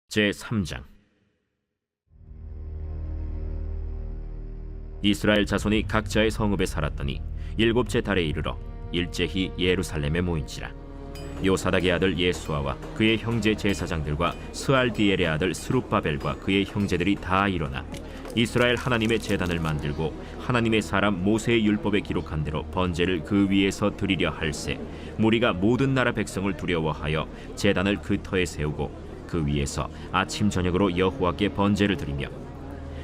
제3장. 이스라엘 자손이 각자의 성읍에 살았더니 일곱째 달에 이르러 일제히 예루살렘에 모인지라. 요사닥의 아들 예수아와 그의 형제 제사장들과 스알디엘의 아들 스룹바벨과 그의 형제들이 다 일어나 이스라엘 하나님의 제단을 만들고 하나님의 사람 모세의 율법에 기록한 대로 번제를 그 위에서 드리려 할세, 무리가 모든 나라 백성을 두려워하여 제단을 그 터에 세우고 그 위에서 아침 저녁으로 여호와께 번제를 드리며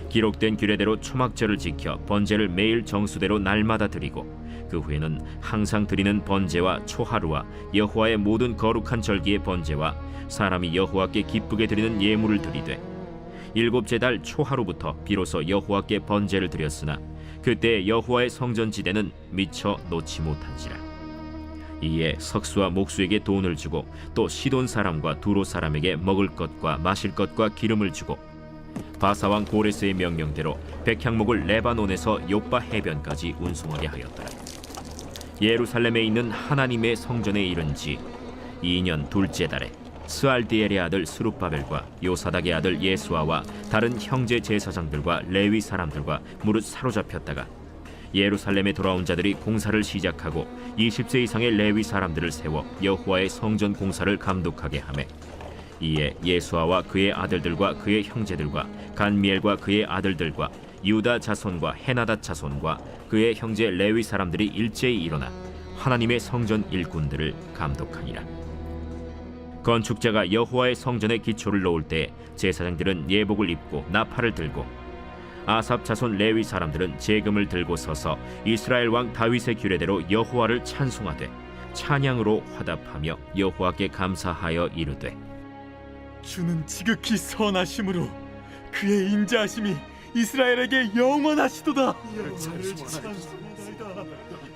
기록된 규례대로 초막절을 지켜 번제를 매일 정수대로 날마다 드리고 그 후에는 항상 드리는 번제와 초하루와 여호와의 모든 거룩한 절기의 번제와 사람이 여호와께 기쁘게 드리는 예물을 드리되 일곱째 달 초하루부터 비로소 여호와께 번제를 드렸으나 그때 여호와의 성전 지대는 미처 놓지 못한지라. 이에 석수와 목수에게 돈을 주고 또 시돈 사람과 두로 사람에게 먹을 것과 마실 것과 기름을 주고 바사왕 고레스의 명령대로 백향목을 레바논에서 욥바 해변까지 운송하게 하였더라. 예루살렘에 있는 하나님의 성전에 이른지 2년 둘째 달에 스알디엘의 아들 스룹바벨과 요사닥의 아들 예수아와 다른 형제 제사장들과 레위 사람들과 무릇 사로잡혔다가 예루살렘에 돌아온 자들이 공사를 시작하고 20세 이상의 레위 사람들을 세워 여호와의 성전 공사를 감독하게 하매 이에 예수아와 그의 아들들과 그의 형제들과 간미엘과 그의 아들들과 유다 자손과 헤나닷 자손과 그의 형제 레위 사람들이 일제히 일어나 하나님의 성전 일꾼들을 감독하니라. 건축자가 여호와의 성전에 기초를 놓을 때 제사장들은 예복을 입고 나팔을 들고 아삽 자손 레위 사람들은 제금을 들고 서서 이스라엘 왕 다윗의 규례대로 여호와를 찬송하되 찬양으로 화답하며 여호와께 감사하여 이르되 주는 지극히 선하심으로 그의 인자하심이 이스라엘에게 영원하시도다.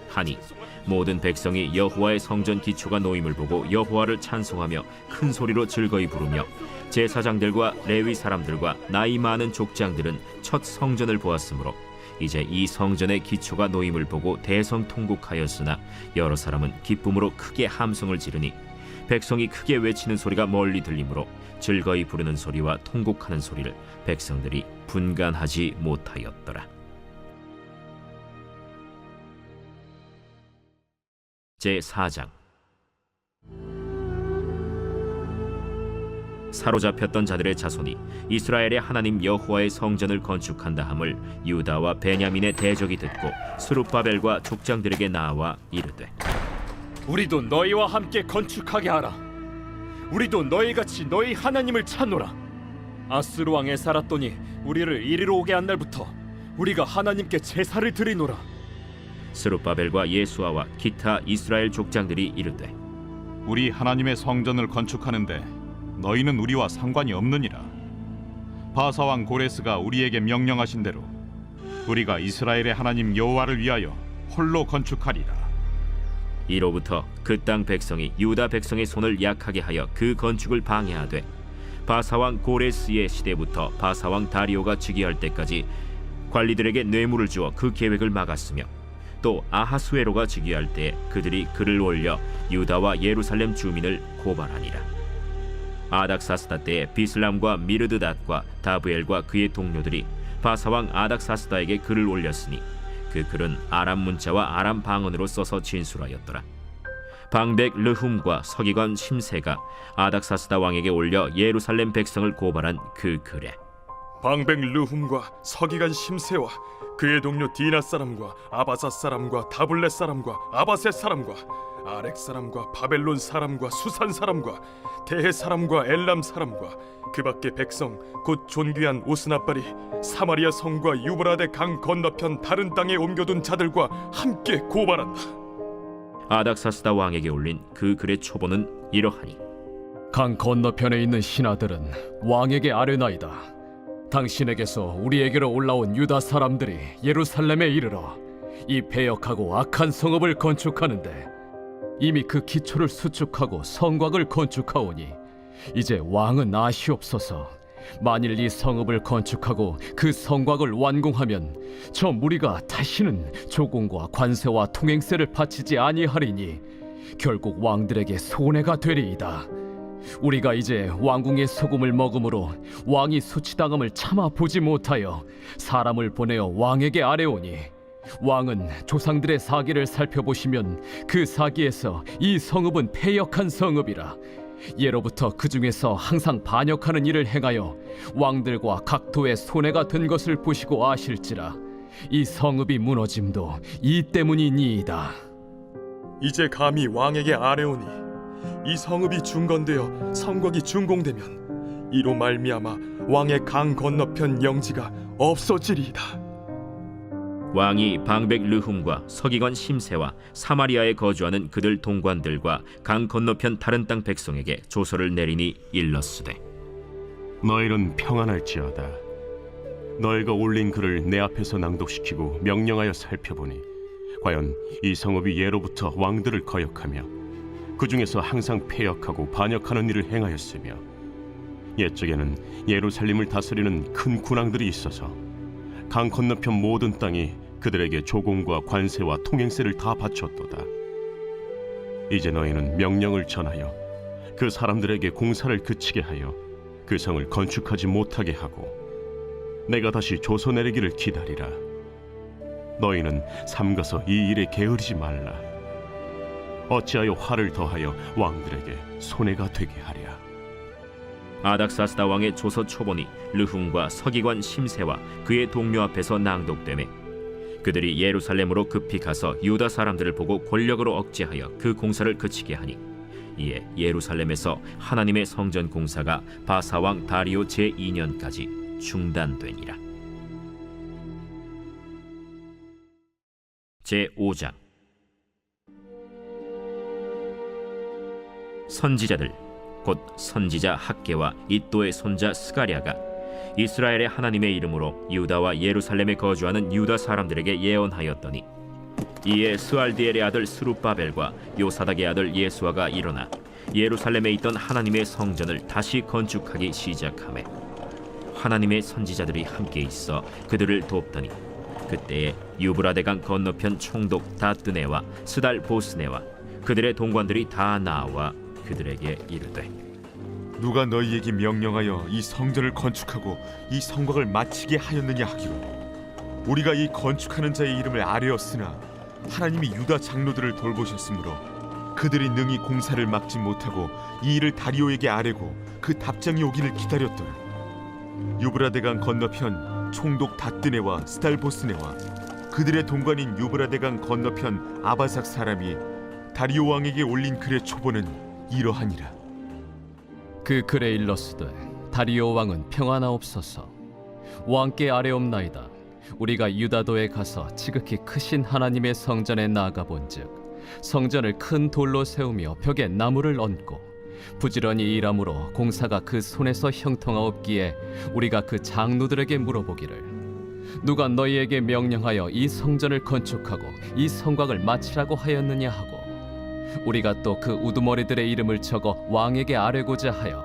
하니 모든 백성이 여호와의 성전 기초가 놓임을 보고 여호와를 찬송하며 큰 소리로 즐거이 부르며 제사장들과 레위 사람들과 나이 많은 족장들은 첫 성전을 보았으므로 이제 이 성전의 기초가 놓임을 보고 대성통곡하였으나 여러 사람은 기쁨으로 크게 함성을 지르니 백성이 크게 외치는 소리가 멀리 들리므로 즐거이 부르는 소리와 통곡하는 소리를 백성들이 분간하지 못하였더라. 제4장. 사로잡혔던 자들의 자손이 이스라엘의 하나님 여호와의 성전을 건축한다 함을 유다와 베냐민의 대적이 듣고 스룹바벨과 족장들에게 나와 이르되 우리도 너희와 함께 건축하게 하라. 우리도 너희같이 너희 하나님을 찾노라. 아스루 왕에 살았더니 우리를 이리로 오게 한 날부터 우리가 하나님께 제사를 드리노라. 스룹바벨과 예수아와 기타 이스라엘 족장들이 이르되 우리 하나님의 성전을 건축하는데 너희는 우리와 상관이 없느니라. 바사왕 고레스가 우리에게 명령하신 대로 우리가 이스라엘의 하나님 여호와를 위하여 홀로 건축하리라. 이로부터 그 땅 백성이 유다 백성의 손을 약하게 하여 그 건축을 방해하되 바사왕 고레스의 시대부터 바사왕 다리오가 즉위할 때까지 관리들에게 뇌물을 주어 그 계획을 막았으며 또 아하수에로가 즉위할 때 그들이 글을 올려 유다와 예루살렘 주민을 고발하니라. 아닥사스다 때에 비슬람과 미르드닷과 다브엘과 그의 동료들이 바사왕 아닥사스다에게 글을 올렸으니 그 글은 아람 문자와 아람 방언으로 써서 진술하였더라. 방백 르훔과 서기관 심세가 아닥사스다 왕에게 올려 예루살렘 백성을 고발한 그 글에 방백 르훔과 서기관 심세와 그의 동료 디나 사람과 아바사 사람과 다블렛 사람과 아바셋 사람과 아렉 사람과 바벨론 사람과 수산 사람과 대해 사람과 엘람 사람과 그 밖의 백성 곧 존귀한 오스나발이 사마리아 성과 유브라데 강 건너편 다른 땅에 옮겨둔 자들과 함께 고발한다. 아닥사스다 왕에게 올린 그 글의 초본은 이러하니 강 건너편에 있는 신하들은 왕에게 아뢰나이다. 당신에게서 우리에게로 올라온 유다 사람들이 예루살렘에 이르러 이 패역하고 악한 성읍을 건축하는데 이미 그 기초를 수축하고 성곽을 건축하오니 이제 왕은 아시옵소서. 만일 이 성읍을 건축하고 그 성곽을 완공하면 저 무리가 다시는 조공과 관세와 통행세를 바치지 아니하리니 결국 왕들에게 손해가 되리이다. 우리가 이제 왕궁의 소금을 먹음으로 왕이 수치당함을 참아 보지 못하여 사람을 보내어 왕에게 아뢰오니 왕은 조상들의 사기를 살펴보시면 그 사기에서 이 성읍은 패역한 성읍이라. 예로부터 그 중에서 항상 반역하는 일을 행하여 왕들과 각도의 손해가 된 것을 보시고 아실지라. 이 성읍이 무너짐도 이 때문이니이다. 이제 감히 왕에게 아뢰오니 이 성읍이 중건되어 성곽이 준공되면 이로 말미암아 왕의 강 건너편 영지가 없어지리이다. 왕이 방백 르훔과 서기관 심세와 사마리아에 거주하는 그들 동관들과 강 건너편 다른 땅 백성에게 조서를 내리니 일렀으되 너희는 평안할지어다. 너희가 올린 글을 내 앞에서 낭독시키고 명령하여 살펴보니 과연 이 성읍이 예로부터 왕들을 거역하며 그 중에서 항상 패역하고 반역하는 일을 행하였으며 옛적에는 예루살렘을 다스리는 큰 군왕들이 있어서 강 건너편 모든 땅이 그들에게 조공과 관세와 통행세를 다 바쳤도다. 이제 너희는 명령을 전하여 그 사람들에게 공사를 그치게 하여 그 성을 건축하지 못하게 하고 내가 다시 조서 내리기를 기다리라. 너희는 삼가서 이 일에 게으르지 말라. 어찌하여 화를 더하여 왕들에게 손해가 되게 하랴. 아닥사스다 왕의 조서 초본이 르훔과 서기관 심세와 그의 동료 앞에서 낭독되매 그들이 예루살렘으로 급히 가서 유다 사람들을 보고 권력으로 억제하여 그 공사를 그치게 하니 이에 예루살렘에서 하나님의 성전 공사가 바사왕 다리오 제2년까지 중단되니라. 제5장 선지자들 곧 선지자 학개와 이또의 손자 스가랴가 이스라엘의 하나님의 이름으로 유다와 예루살렘에 거주하는 유다 사람들에게 예언하였더니 이에 스알디엘의 아들 스룹바벨과 요사닥의 아들 예수아가 일어나 예루살렘에 있던 하나님의 성전을 다시 건축하기 시작하매 하나님의 선지자들이 함께 있어 그들을 돕더니 그때에 유브라데강 건너편 총독 다뜨네와 스달 보스네와 그들의 동관들이 다 나와 그들에게 이르되 누가 너희에게 명령하여 이 성전을 건축하고 이 성곽을 마치게 하였느냐 하기로 우리가 이 건축하는 자의 이름을 아뢰었으나 하나님이 유다 장로들을 돌보셨으므로 그들이 능히 공사를 막지 못하고 이 일을 다리오에게 아뢰고 그 답장이 오기를 기다렸더라. 유브라데강 건너편 총독 다뜨네와 스달보스네와 그들의 동관인 유브라데강 건너편 아바삭 사람이 다리오 왕에게 올린 글의 초본은 이러하니라. 그 글에 일렀으되 다리오 왕은 평안하옵소서. 왕께 아뢰옵나이다. 우리가 유다도에 가서 지극히 크신 하나님의 성전에 나아가 본즉 성전을 큰 돌로 세우며 벽에 나무를 얹고 부지런히 일함으로 공사가 그 손에서 형통하옵기에 우리가 그 장로들에게 물어보기를 누가 너희에게 명령하여 이 성전을 건축하고 이 성곽을 마치라고 하였느냐 하고 우리가 또 그 우두머리들의 이름을 적어 왕에게 아뢰고자 하여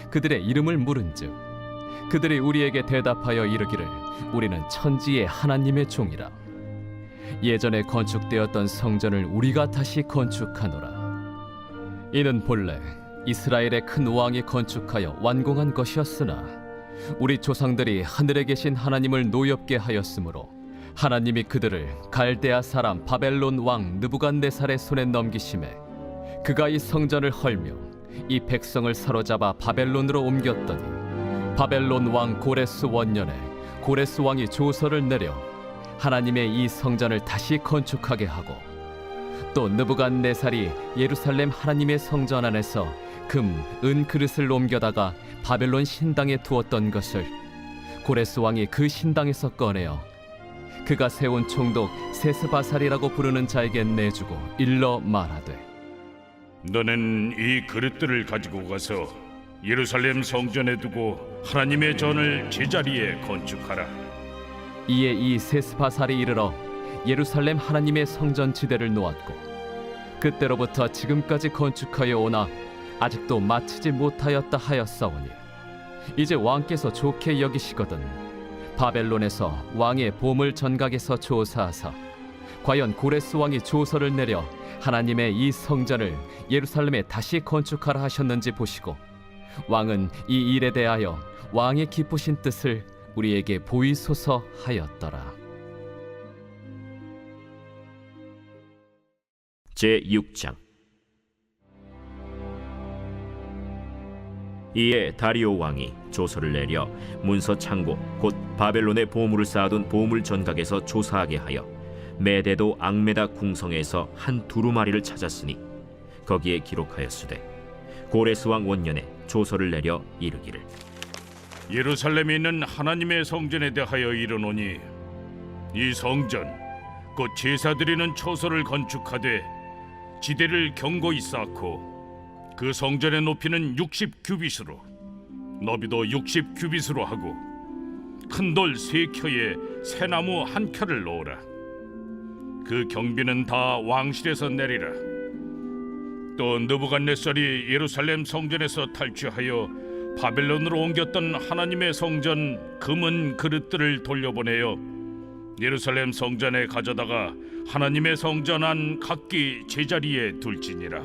그들의 이름을 물은즉 그들이 우리에게 대답하여 이르기를 우리는 천지의 하나님의 종이라. 예전에 건축되었던 성전을 우리가 다시 건축하노라. 이는 본래 이스라엘의 큰 왕이 건축하여 완공한 것이었으나 우리 조상들이 하늘에 계신 하나님을 노엽게 하였으므로 하나님이 그들을 갈대아 사람 바벨론 왕 느부갓네살의 손에 넘기심에 그가 이 성전을 헐며 이 백성을 사로잡아 바벨론으로 옮겼더니 바벨론 왕 고레스 원년에 고레스 왕이 조서를 내려 하나님의 이 성전을 다시 건축하게 하고 또 느부갓네살이 예루살렘 하나님의 성전 안에서 금, 은 그릇을 옮겨다가 바벨론 신당에 두었던 것을 고레스 왕이 그 신당에서 꺼내어 그가 세운 총독 세스바살이라고 부르는 자에게 내주고 일러 말하되 너는 이 그릇들을 가지고 가서 예루살렘 성전에 두고 하나님의 전을 제자리에 건축하라. 이에 이 세스바살이 이르러 예루살렘 하나님의 성전 지대를 놓았고 그때로부터 지금까지 건축하여 오나 아직도 마치지 못하였다 하였사오니 이제 왕께서 좋게 여기시거든 바벨론에서 왕의 보물 전각에서 조사하사 과연 고레스 왕이 조서를 내려 하나님의 이 성전을 예루살렘에 다시 건축하라 하셨는지 보시고 왕은 이 일에 대하여 왕의 기쁘신 뜻을 우리에게 보이소서 하였더라. 제6장. 이에 다리오 왕이 조서를 내려 문서 창고 곧 바벨론에 보물을 쌓아둔 보물 전각에서 조사하게 하여 메데도 앙메다 궁성에서 한 두루마리를 찾았으니 거기에 기록하였으되 고레스 왕 원년에 조서를 내려 이르기를 예루살렘에 있는 하나님의 성전에 대하여 이르노니 이 성전 곧 제사 드리는 처소를 건축하되 지대를 견고히 쌓고 그 성전의 높이는 60규빗으로 너비도 60규빗으로 하고 큰 돌 3켜에 새나무 1켜를 놓으라. 그 경비는 다 왕실에서 내리라. 또 느부갓네살이 예루살렘 성전에서 탈취하여 바벨론으로 옮겼던 하나님의 성전 금은 그릇들을 돌려보내어 예루살렘 성전에 가져다가 하나님의 성전 안 각기 제자리에 둘지니라.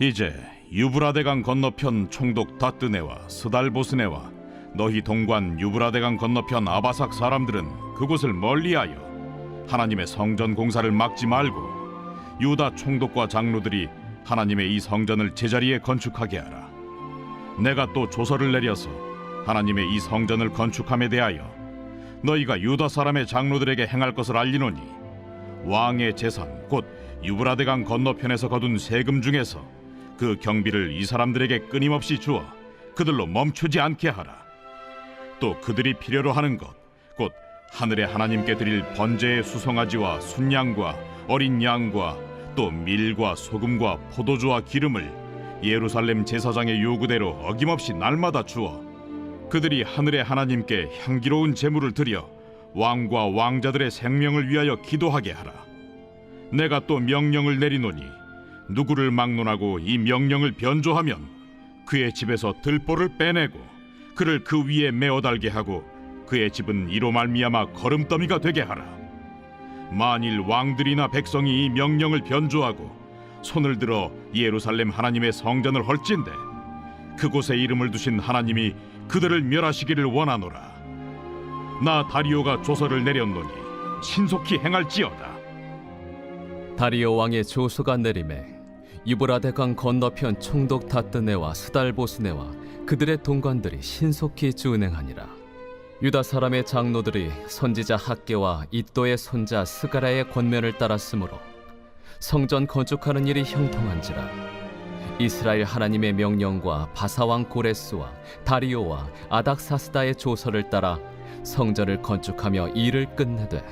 이제 유브라데강 건너편 총독 다뜨네와 스달보스네와 너희 동관 유브라데강 건너편 아바삭 사람들은 그곳을 멀리하여 하나님의 성전 공사를 막지 말고 유다 총독과 장로들이 하나님의 이 성전을 제자리에 건축하게 하라. 내가 또 조서를 내려서 하나님의 이 성전을 건축함에 대하여 너희가 유다 사람의 장로들에게 행할 것을 알리노니 왕의 재산 곧 유브라데강 건너편에서 거둔 세금 중에서 그 경비를 이 사람들에게 끊임없이 주어 그들로 멈추지 않게 하라. 또 그들이 필요로 하는 것 곧 하늘의 하나님께 드릴 번제의 수송아지와 순양과 어린 양과 또 밀과 소금과 포도주와 기름을 예루살렘 제사장의 요구대로 어김없이 날마다 주어 그들이 하늘의 하나님께 향기로운 제물을 드려 왕과 왕자들의 생명을 위하여 기도하게 하라. 내가 또 명령을 내리노니 누구를 막론하고 이 명령을 변조하면 그의 집에서 들보를 빼내고 그를 그 위에 메어 달게 하고 그의 집은 이로 말미암아 거름더미가 되게 하라. 만일 왕들이나 백성이 이 명령을 변조하고 손을 들어 예루살렘 하나님의 성전을 헐진대 그곳에 이름을 두신 하나님이 그들을 멸하시기를 원하노라. 나 다리오가 조서를 내렸노니 신속히 행할지어다. 다리오 왕의 조서가 내림에 유브라데강 건너편 총독 다뜨네와 스달보스네와 그들의 동관들이 신속히 준행하니라. 유다 사람의 장로들이 선지자 학개와 이도의 손자 스가랴의 권면을 따랐으므로 성전 건축하는 일이 형통한지라. 이스라엘 하나님의 명령과 바사왕 고레스와 다리오와 아닥사스다의 조서를 따라 성전을 건축하며 일을 끝내되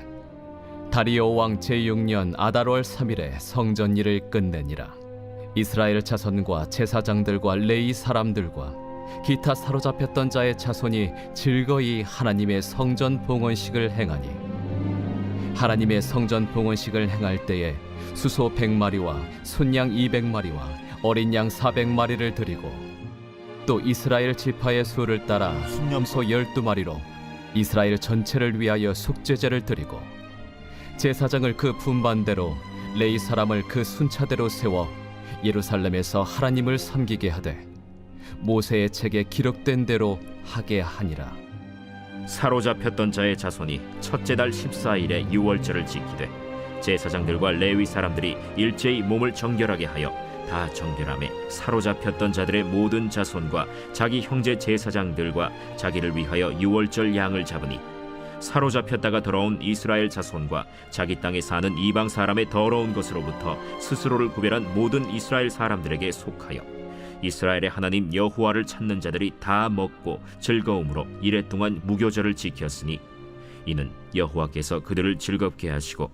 다리오 왕 제6년 아달월 3일에 성전 일을 끝내니라. 이스라엘 자손과 제사장들과 레위 사람들과 기타 사로잡혔던 자의 자손이 즐거이 하나님의 성전 봉헌식을 행하니 하나님의 성전 봉헌식을 행할 때에 수소 100마리와 순양 200마리와 어린 양 400마리를 드리고 또 이스라엘 지파의 수를 따라 순염소 12마리로 이스라엘 전체를 위하여 속죄제를 드리고 제사장을 그 분반대로 레위 사람을 그 순차대로 세워 예루살렘에서 하나님을 섬기게 하되 모세의 책에 기록된 대로 하게 하니라. 사로잡혔던 자의 자손이 첫째 달 14일에 유월절을 지키되 제사장들과 레위 사람들이 일제히 몸을 정결하게 하여 다 정결함에 사로잡혔던 자들의 모든 자손과 자기 형제 제사장들과 자기를 위하여 유월절 양을 잡으니 사로잡혔다가 돌아온 이스라엘 자손과 자기 땅에 사는 이방 사람의 더러운 것으로부터 스스로를 구별한 모든 이스라엘 사람들에게 속하여 이스라엘의 하나님 여호와를 찾는 자들이 다 먹고 즐거움으로 이레 동안 무교절을 지켰으니 이는 여호와께서 그들을 즐겁게 하시고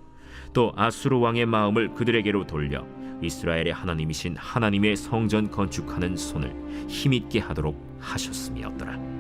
또 아수르 왕의 마음을 그들에게로 돌려 이스라엘의 하나님이신 하나님의 성전 건축하는 손을 힘있게 하도록 하셨음이었더라.